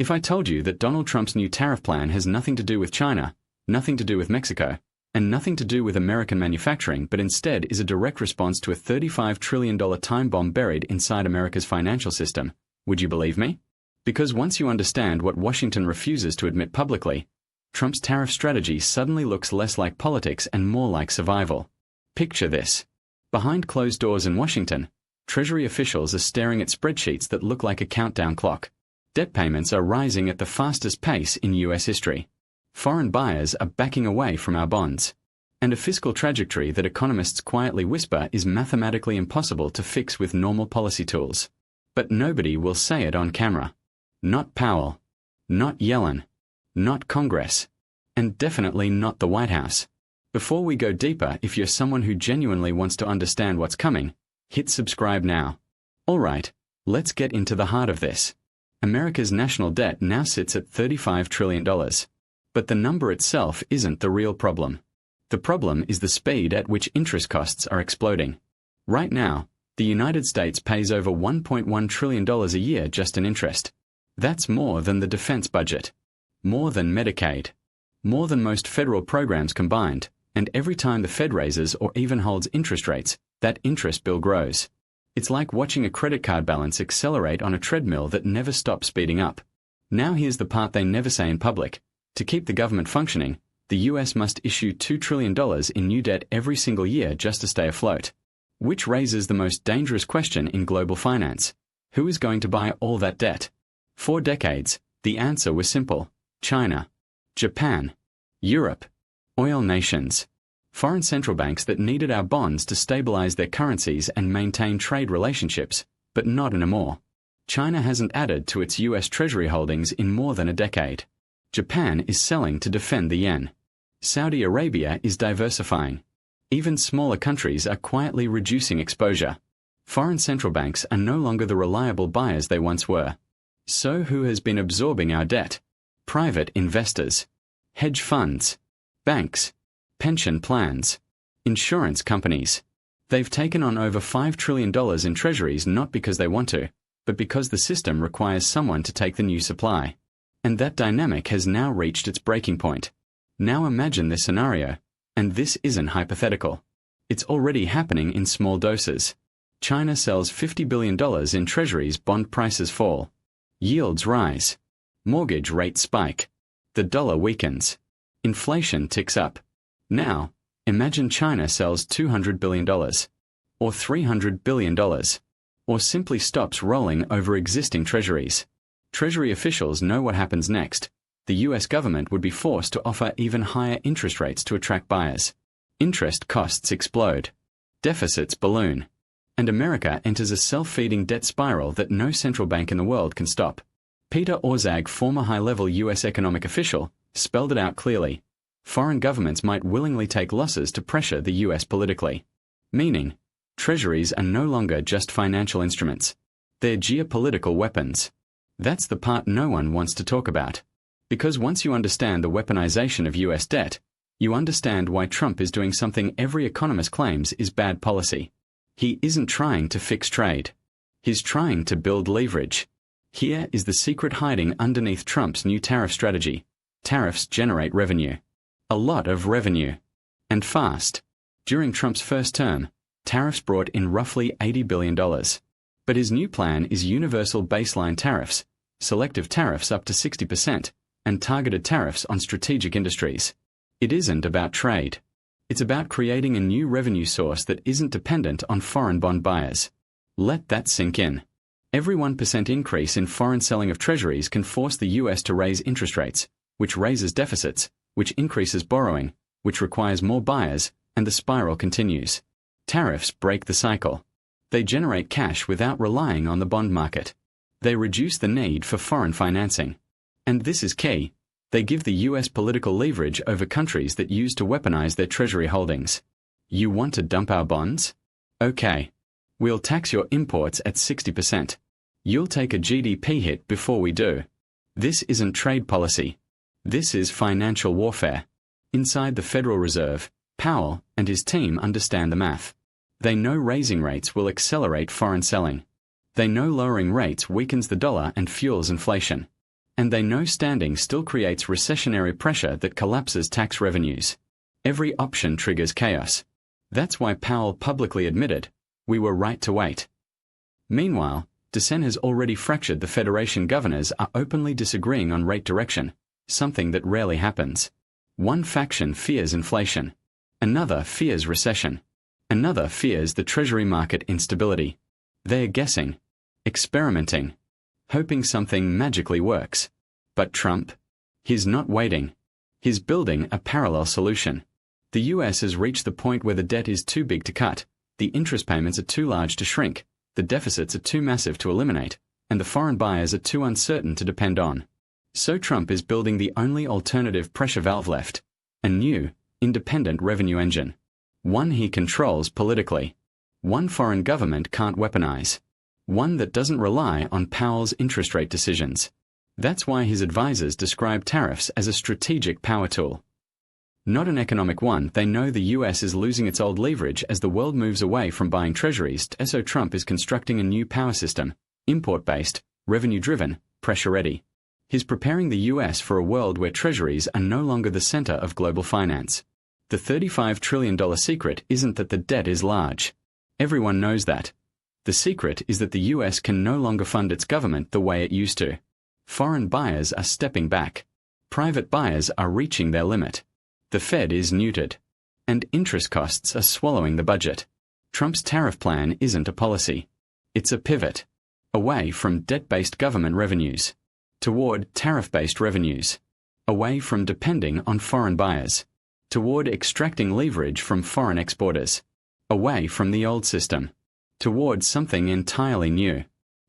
If I told you that Donald Trump's new tariff plan has nothing to do with China, nothing to do with Mexico, and nothing to do with American manufacturing, but instead is a direct response to a $35 trillion time bomb buried inside America's financial system, would you believe me? Because once you understand what Washington refuses to admit publicly, Trump's tariff strategy suddenly looks less like politics and more like survival. Picture this. Behind closed doors in Washington, Treasury officials are staring at spreadsheets that look like a countdown clock. Debt payments are rising at the fastest pace in U.S. history. Foreign buyers are backing away from our bonds. And a fiscal trajectory that economists quietly whisper is mathematically impossible to fix with normal policy tools. But nobody will say it on camera. Not Powell. Not Yellen. Not Congress. And definitely not the White House. Before we go deeper, if you're someone who genuinely wants to understand what's coming, hit subscribe now. Alright, let's get into the heart of this. America's national debt now sits at $35 trillion. But the number itself isn't the real problem. The problem is the speed at which interest costs are exploding. Right now, the United States pays over $1.1 trillion a year just in interest. That's more than the defense budget. More than Medicaid. More than most federal programs combined, and every time the Fed raises or even holds interest rates, that interest bill grows. It's like watching a credit card balance accelerate on a treadmill that never stops speeding up. Now here's the part they never say in public. To keep the government functioning, the US must issue $2 trillion in new debt every single year just to stay afloat. Which raises the most dangerous question in global finance. Who is going to buy all that debt? For decades, the answer was simple. China. Japan. Europe. Oil nations. Foreign central banks that needed our bonds to stabilize their currencies and maintain trade relationships, but not anymore. China hasn't added to its US Treasury holdings in more than a decade. Japan is selling to defend the yen. Saudi Arabia is diversifying. Even smaller countries are quietly reducing exposure. Foreign central banks are no longer the reliable buyers they once were. So who has been absorbing our debt? Private investors. Hedge funds. Banks. Pension plans. Insurance companies. They've taken on over $5 trillion in treasuries not because they want to, but because the system requires someone to take the new supply. And that dynamic has now reached its breaking point. Now imagine this scenario, and this isn't hypothetical. It's already happening in small doses. China sells $50 billion in treasuries, bond prices fall. Yields rise. Mortgage rates spike. The dollar weakens. Inflation ticks up. Now, imagine China sells $200 billion. Or $300 billion. Or simply stops rolling over existing treasuries. Treasury officials know what happens next. The US government would be forced to offer even higher interest rates to attract buyers. Interest costs explode. Deficits balloon. And America enters a self-feeding debt spiral that no central bank in the world can stop. Peter Orszag, former high-level US economic official, spelled it out clearly. Foreign governments might willingly take losses to pressure the US politically. Meaning, treasuries are no longer just financial instruments. They're geopolitical weapons. That's the part no one wants to talk about. Because once you understand the weaponization of US debt, you understand why Trump is doing something every economist claims is bad policy. He isn't trying to fix trade. He's trying to build leverage. Here is the secret hiding underneath Trump's new tariff strategy. Tariffs generate revenue. A lot of revenue. And fast. During Trump's first term, tariffs brought in roughly $80 billion. But his new plan is universal baseline tariffs, selective tariffs up to 60%, and targeted tariffs on strategic industries. It isn't about trade. It's about creating a new revenue source that isn't dependent on foreign bond buyers. Let that sink in. Every 1% increase in foreign selling of treasuries can force the US to raise interest rates, which raises deficits, which increases borrowing, which requires more buyers, and the spiral continues. Tariffs break the cycle. They generate cash without relying on the bond market. They reduce the need for foreign financing. And this is key. They give the US political leverage over countries that use to weaponize their treasury holdings. You want to dump our bonds? Okay. We'll tax your imports at 60%. You'll take a GDP hit before we do. This isn't trade policy. This is financial warfare. Inside the Federal Reserve, Powell and his team understand the math. They know raising rates will accelerate foreign selling. They know lowering rates weakens the dollar and fuels inflation. And they know standing still creates recessionary pressure that collapses tax revenues. Every option triggers chaos. That's why Powell publicly admitted, "We were right to wait." Meanwhile, dissent has already fractured. The Federation governors are openly disagreeing on rate direction, something that rarely happens. One faction fears inflation. Another fears recession. Another fears the Treasury market instability. They are guessing, experimenting, hoping something magically works. But Trump? He's not waiting. He's building a parallel solution. The US has reached the point where the debt is too big to cut, the interest payments are too large to shrink, the deficits are too massive to eliminate, and the foreign buyers are too uncertain to depend on. So Trump is building the only alternative pressure valve left, a new, independent revenue engine. One he controls politically. One foreign government can't weaponize. One that doesn't rely on Powell's interest rate decisions. That's why his advisors describe tariffs as a strategic power tool. Not an economic one. They know the US is losing its old leverage as the world moves away from buying treasuries, so Trump is constructing a new power system, import-based, revenue-driven, pressure-ready. He's preparing the US for a world where treasuries are no longer the center of global finance. The $35 trillion secret isn't that the debt is large. Everyone knows that. The secret is that the US can no longer fund its government the way it used to. Foreign buyers are stepping back. Private buyers are reaching their limit. The Fed is neutered. And interest costs are swallowing the budget. Trump's tariff plan isn't a policy. It's a pivot. Away from debt-based government revenues. Toward tariff-based revenues. Away from depending on foreign buyers. Toward extracting leverage from foreign exporters. Away from the old system. Toward something entirely new.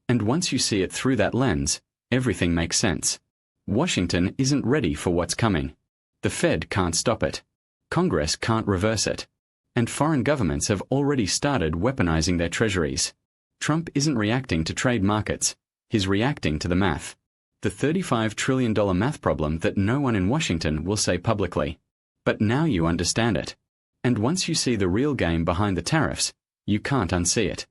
And once you see it through that lens, everything makes sense. Washington isn't ready for what's coming. The Fed can't stop it. Congress can't reverse it. And foreign governments have already started weaponizing their treasuries. Trump isn't reacting to trade markets. He's reacting to the math. The $35 trillion math problem that no one in Washington will say publicly. But now you understand it. And once you see the real game behind the tariffs, you can't unsee it.